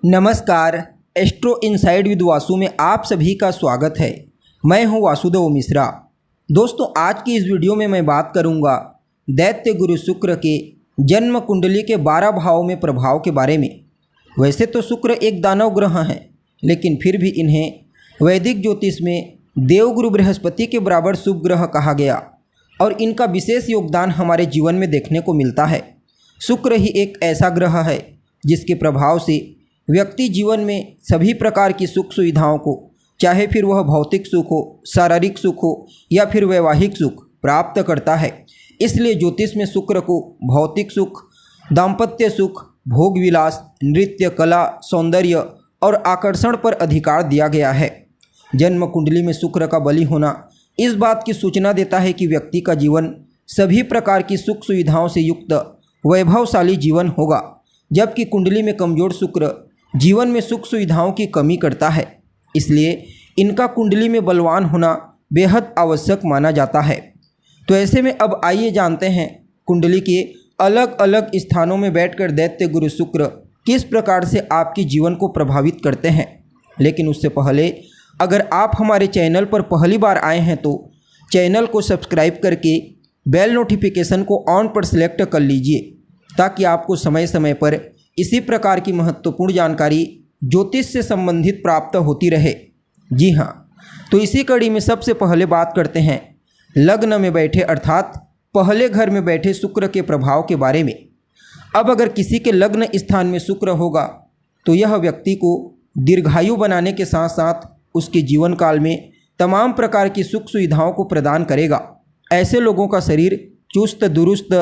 नमस्कार। Astro inside with Vasu में आप सभी का स्वागत है। मैं हूं वासुदेव मिश्रा। दोस्तों, आज की इस वीडियो में मैं बात करूंगा दैत्य गुरु शुक्र के जन्म कुंडली के 12 भावों में प्रभाव के बारे में। वैसे तो शुक्र एक दानव ग्रह हैं, लेकिन फिर भी इन्हें वैदिक ज्योतिष में देवगुरु बृहस्पति के बराबर शुभ ग्रह कहा गया और इनका विशेष योगदान हमारे जीवन में देखने को मिलता है। शुक्र ही एक ऐसा ग्रह है जिसके प्रभाव से व्यक्ति जीवन में सभी प्रकार की सुख सुविधाओं को, चाहे फिर वह भौतिक सुख हो, शारीरिक सुख हो या फिर वैवाहिक सुख, प्राप्त करता है। इसलिए ज्योतिष में शुक्र को भौतिक सुख, दाम्पत्य सुख, भोग विलास, नृत्य, कला, सौंदर्य और आकर्षण पर अधिकार दिया गया है। जन्म कुंडली में शुक्र का बली होना इस बात की सूचना देता है कि व्यक्ति का जीवन सभी प्रकार की सुख सुविधाओं से युक्त वैभवशाली जीवन होगा, जबकि कुंडली में कमजोर शुक्र जीवन में सुख सुविधाओं की कमी करता है। इसलिए इनका कुंडली में बलवान होना बेहद आवश्यक माना जाता है। तो ऐसे में अब आइए जानते हैं कुंडली के अलग अलग स्थानों में बैठकर दैत्य गुरु शुक्र किस प्रकार से आपके जीवन को प्रभावित करते हैं। लेकिन उससे पहले अगर आप हमारे चैनल पर पहली बार आए हैं तो चैनल को सब्सक्राइब करके बेल नोटिफिकेशन को ऑन पर सेलेक्ट कर लीजिए, ताकि आपको समय समय पर इसी प्रकार की महत्वपूर्ण जानकारी ज्योतिष से संबंधित प्राप्त होती रहे। जी हाँ, तो इसी कड़ी में सबसे पहले बात करते हैं लग्न में बैठे अर्थात पहले घर में बैठे शुक्र के प्रभाव के बारे में। अब अगर किसी के लग्न स्थान में शुक्र होगा तो यह व्यक्ति को दीर्घायु बनाने के साथ साथ उसके जीवन काल में तमाम प्रकार की सुख सुविधाओं को प्रदान करेगा। ऐसे लोगों का शरीर चुस्त दुरुस्त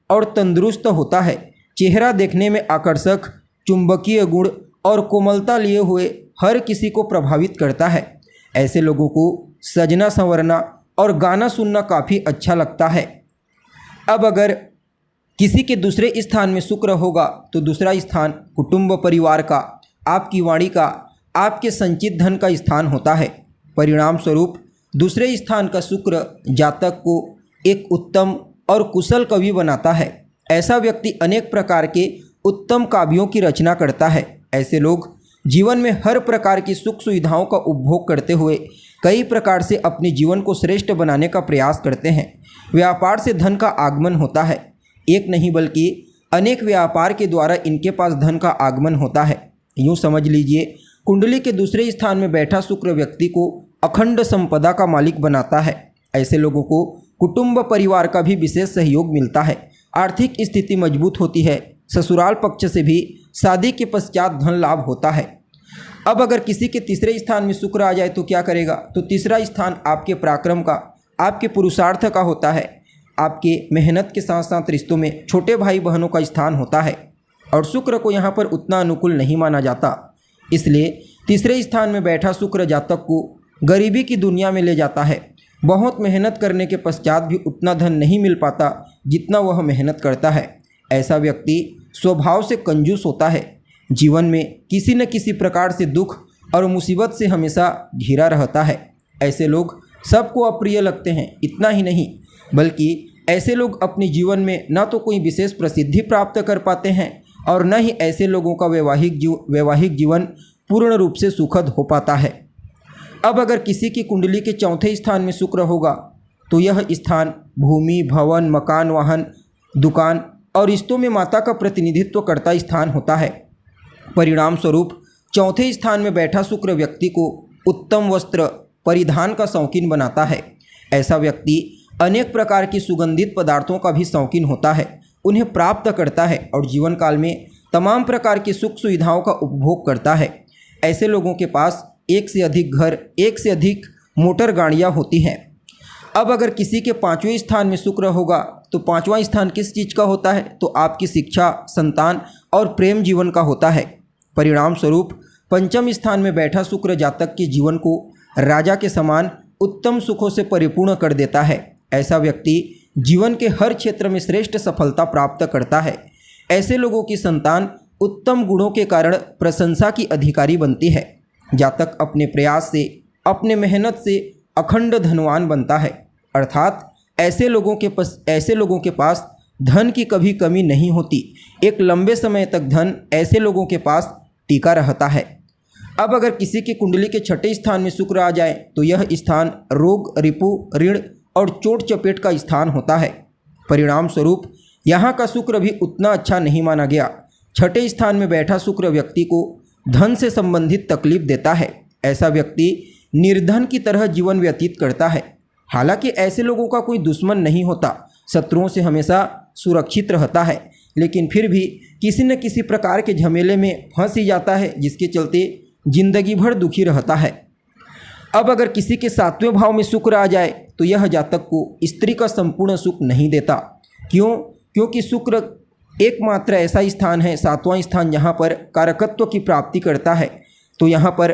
और तंदुरुस्त होता है। चेहरा देखने में आकर्षक, चुंबकीय गुण और कोमलता लिए हुए हर किसी को प्रभावित करता है। ऐसे लोगों को सजना संवरना और गाना सुनना काफ़ी अच्छा लगता है। अब अगर किसी के दूसरे स्थान में शुक्र होगा तो दूसरा स्थान कुटुंब परिवार का, आपकी वाणी का, आपके संचित धन का स्थान होता है। परिणाम स्वरूप दूसरे स्थान का शुक्र जातक को एक उत्तम और कुशल कवि बनाता है। ऐसा व्यक्ति अनेक प्रकार के उत्तम काव्यों की रचना करता है। ऐसे लोग जीवन में हर प्रकार की सुख सुविधाओं का उपभोग करते हुए कई प्रकार से अपने जीवन को श्रेष्ठ बनाने का प्रयास करते हैं। व्यापार से धन का आगमन होता है। एक नहीं बल्कि अनेक व्यापार के द्वारा इनके पास धन का आगमन होता है। यूँ समझ लीजिए, कुंडली के दूसरे स्थान में बैठा शुक्र व्यक्ति को अखंड संपदा का मालिक बनाता है। ऐसे लोगों को कुटुंब परिवार का भी विशेष सहयोग मिलता है। आर्थिक स्थिति मजबूत होती है। ससुराल पक्ष से भी शादी के पश्चात धन लाभ होता है। अब अगर किसी के तीसरे स्थान में शुक्र आ जाए तो क्या करेगा? तो तीसरा स्थान आपके पराक्रम का, आपके पुरुषार्थ का होता है। आपके मेहनत के साथ साथ रिश्तों में छोटे भाई बहनों का स्थान होता है और शुक्र को यहाँ पर उतना अनुकूल नहीं माना जाता। इसलिए तीसरे स्थान में बैठा शुक्र जातक को गरीबी की दुनिया में ले जाता है। बहुत मेहनत करने के पश्चात भी उतना धन नहीं मिल पाता जितना वह मेहनत करता है। ऐसा व्यक्ति स्वभाव से कंजूस होता है। जीवन में किसी न किसी प्रकार से दुख और मुसीबत से हमेशा घिरा रहता है। ऐसे लोग सबको अप्रिय लगते हैं। इतना ही नहीं बल्कि ऐसे लोग अपने जीवन में न तो कोई विशेष प्रसिद्धि प्राप्त कर पाते हैं और न ही ऐसे लोगों का वैवाहिक जीवन पूर्ण रूप से सुखद हो पाता है। अब अगर किसी की कुंडली के चौथे स्थान में शुक्र होगा तो यह स्थान भूमि, भवन, मकान, वाहन, दुकान और रिश्तों में माता का प्रतिनिधित्व करता स्थान होता है। परिणाम स्वरूप चौथे स्थान में बैठा शुक्र व्यक्ति को उत्तम वस्त्र परिधान का शौकीन बनाता है। ऐसा व्यक्ति अनेक प्रकार की सुगंधित पदार्थों का भी शौकीन होता है, उन्हें प्राप्त करता है और जीवन काल में तमाम प्रकार की सुख सुविधाओं का उपभोग करता है। ऐसे लोगों के पास एक से अधिक घर, एक से अधिक मोटर गाड़ियाँ होती हैं। अब अगर किसी के पाँचवें स्थान में शुक्र होगा तो पाँचवां स्थान किस चीज़ का होता है? तो आपकी शिक्षा, संतान और प्रेम जीवन का होता है। परिणाम स्वरूप पंचम स्थान में बैठा शुक्र जातक के जीवन को राजा के समान उत्तम सुखों से परिपूर्ण कर देता है। ऐसा व्यक्ति जीवन के हर क्षेत्र में श्रेष्ठ सफलता प्राप्त करता है। ऐसे लोगों की संतान उत्तम गुणों के कारण प्रशंसा की अधिकारी बनती है। जातक अपने प्रयास से, अपने मेहनत से अखंड धनवान बनता है। अर्थात ऐसे लोगों के पास धन की कभी कमी नहीं होती। एक लंबे समय तक धन ऐसे लोगों के पास टिका रहता है। अब अगर किसी की कुंडली के छठे स्थान में शुक्र आ जाए तो यह स्थान रोग, रिपु, ऋण और चोट चपेट का स्थान होता है। परिणाम स्वरूप यहाँ का शुक्र भी उतना अच्छा नहीं माना गया। छठे स्थान में बैठा शुक्र व्यक्ति को धन से संबंधित तकलीफ देता है। ऐसा व्यक्ति निर्धन की तरह जीवन व्यतीत करता है। हालांकि ऐसे लोगों का कोई दुश्मन नहीं होता, शत्रुओं से हमेशा सुरक्षित रहता है, लेकिन फिर भी किसी न किसी प्रकार के झमेले में फंस ही जाता है, जिसके चलते जिंदगी भर दुखी रहता है। अब अगर किसी के सातवें भाव में शुक्र आ जाए तो यह जातक को स्त्री का संपूर्ण सुख नहीं देता। क्यों? क्योंकि शुक्र एकमात्र ऐसा स्थान है, सातवां स्थान, जहाँ पर कारकत्व की प्राप्ति करता है। तो यहाँ पर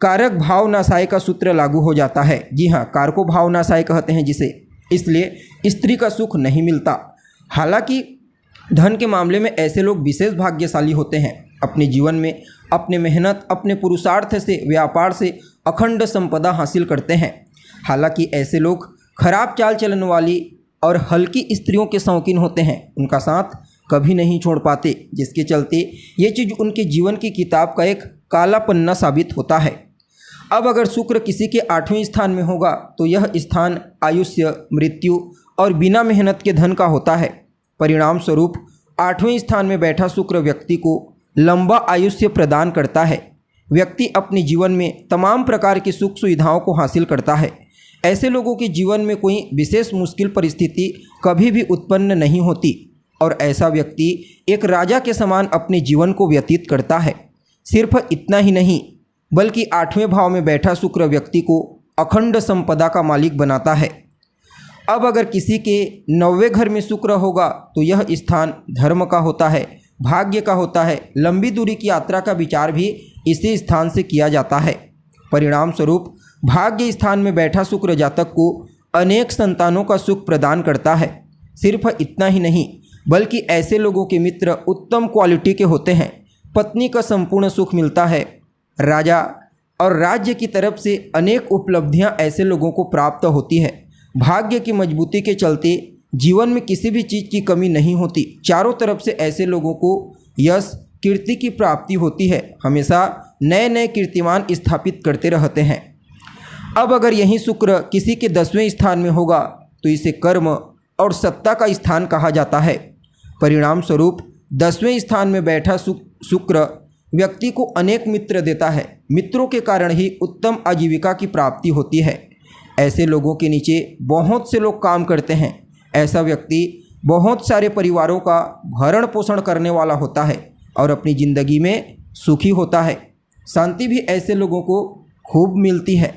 कारक भाव नाशाय का सूत्र लागू हो जाता है। जी हाँ, कारको भाव नाशाय कहते हैं जिसे, इसलिए स्त्री का सुख नहीं मिलता। हालांकि धन के मामले में ऐसे लोग विशेष भाग्यशाली होते हैं। अपने जीवन में अपने मेहनत, अपने पुरुषार्थ से, व्यापार से अखंड संपदा हासिल करते हैं। हालांकि ऐसे लोग खराब चाल चलन वाली और हल्की स्त्रियों के शौकीन होते हैं, उनका साथ कभी नहीं छोड़ पाते, जिसके चलते ये चीज़ उनके जीवन की किताब का एक काला पन्ना साबित होता है। अब अगर शुक्र किसी के 8वें स्थान में होगा तो यह स्थान आयुष्य, मृत्यु और बिना मेहनत के धन का होता है। परिणाम स्वरूप 8वें स्थान में बैठा शुक्र व्यक्ति को लंबा आयुष्य प्रदान करता है। व्यक्ति अपने जीवन में तमाम प्रकार की सुख सुविधाओं को हासिल करता है। ऐसे लोगों के जीवन में कोई विशेष मुश्किल परिस्थिति कभी भी उत्पन्न नहीं होती और ऐसा व्यक्ति एक राजा के समान अपने जीवन को व्यतीत करता है। सिर्फ इतना ही नहीं, बल्कि 8वें भाव में बैठा शुक्र व्यक्ति को अखंड संपदा का मालिक बनाता है। अब अगर किसी के 9वें घर में शुक्र होगा तो यह स्थान धर्म का होता है, भाग्य का होता है। लंबी दूरी की यात्रा का विचार भी इसी स्थान से किया जाता है। परिणाम स्वरूप भाग्य स्थान में बैठा शुक्र जातक को अनेक संतानों का सुख प्रदान करता है। सिर्फ इतना ही नहीं, बल्कि ऐसे लोगों के मित्र उत्तम क्वालिटी के होते हैं। पत्नी का संपूर्ण सुख मिलता है। राजा और राज्य की तरफ से अनेक उपलब्धियां ऐसे लोगों को प्राप्त होती है। भाग्य की मजबूती के चलते जीवन में किसी भी चीज़ की कमी नहीं होती। चारों तरफ से ऐसे लोगों को यश, कीर्ति की प्राप्ति होती है। हमेशा नए नए कीर्तिमान स्थापित करते रहते हैं। अब अगर यही शुक्र किसी के 10वें स्थान में होगा तो इसे कर्म और सत्ता का स्थान कहा जाता है। परिणाम स्वरूप 10वें स्थान में बैठा शुक्र व्यक्ति को अनेक मित्र देता है। मित्रों के कारण ही उत्तम आजीविका की प्राप्ति होती है। ऐसे लोगों के नीचे बहुत से लोग काम करते हैं। ऐसा व्यक्ति बहुत सारे परिवारों का भरण पोषण करने वाला होता है और अपनी ज़िंदगी में सुखी होता है। शांति भी ऐसे लोगों को खूब मिलती है।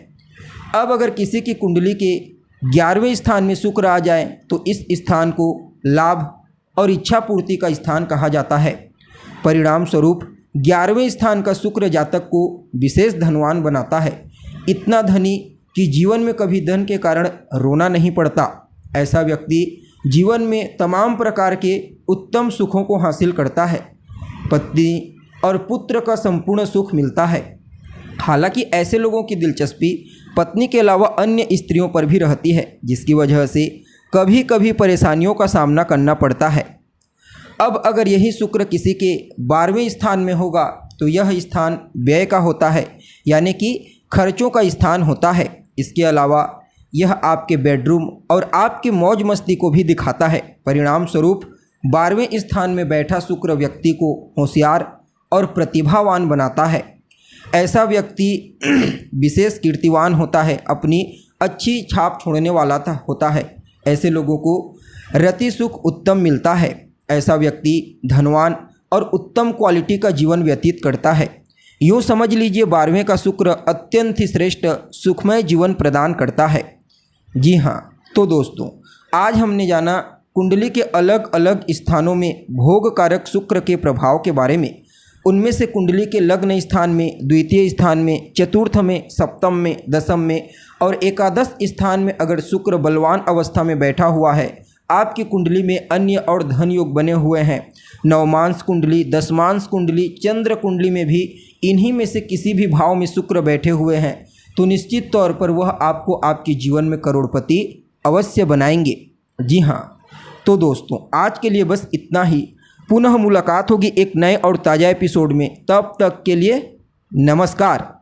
अब अगर किसी की कुंडली के 11वें स्थान में शुक्र आ जाए तो इस स्थान को लाभ और इच्छा पूर्ति का स्थान कहा जाता है। परिणाम स्वरूप 11वें स्थान का शुक्र जातक को विशेष धनवान बनाता है। इतना धनी कि जीवन में कभी धन के कारण रोना नहीं पड़ता। ऐसा व्यक्ति जीवन में तमाम प्रकार के उत्तम सुखों को हासिल करता है। पत्नी और पुत्र का संपूर्ण सुख मिलता है। हालांकि ऐसे लोगों की दिलचस्पी पत्नी के अलावा अन्य स्त्रियों पर भी रहती है, जिसकी वजह से कभी कभी परेशानियों का सामना करना पड़ता है। अब अगर यही शुक्र किसी के 12वें स्थान में होगा तो यह स्थान व्यय का होता है, यानी कि खर्चों का स्थान होता है। इसके अलावा यह आपके बेडरूम और आपकी मौज मस्ती को भी दिखाता है। परिणाम स्वरूप 12वें स्थान में बैठा शुक्र व्यक्ति को होशियार और प्रतिभावान बनाता है। ऐसा व्यक्ति विशेष कीर्तिवान होता है, अपनी अच्छी छाप छोड़ने वाला होता है। ऐसे लोगों को रति सुख उत्तम मिलता है। ऐसा व्यक्ति धनवान और उत्तम क्वालिटी का जीवन व्यतीत करता है। यूँ समझ लीजिए 12वें का शुक्र अत्यंत ही श्रेष्ठ सुखमय जीवन प्रदान करता है। जी हाँ, तो दोस्तों आज हमने जाना कुंडली के अलग अलग स्थानों में भोग कारक शुक्र के प्रभाव के बारे में। उनमें से कुंडली के लग्न स्थान में, द्वितीय स्थान में, चतुर्थ में, सप्तम में, दशम में और एकादश स्थान में अगर शुक्र बलवान अवस्था में बैठा हुआ है, आपकी कुंडली में अन्य और धन योग बने हुए हैं, नवमांश कुंडली, दशमांश कुंडली, चंद्र कुंडली में भी इन्हीं में से किसी भी भाव में शुक्र बैठे हुए हैं, तो निश्चित तौर पर वह आपको आपके जीवन में करोड़पति अवश्य बनाएंगे। जी हाँ, तो दोस्तों आज के लिए बस इतना ही। पुनः मुलाकात होगी एक नए और ताज़ा एपिसोड में। तब तक के लिए नमस्कार।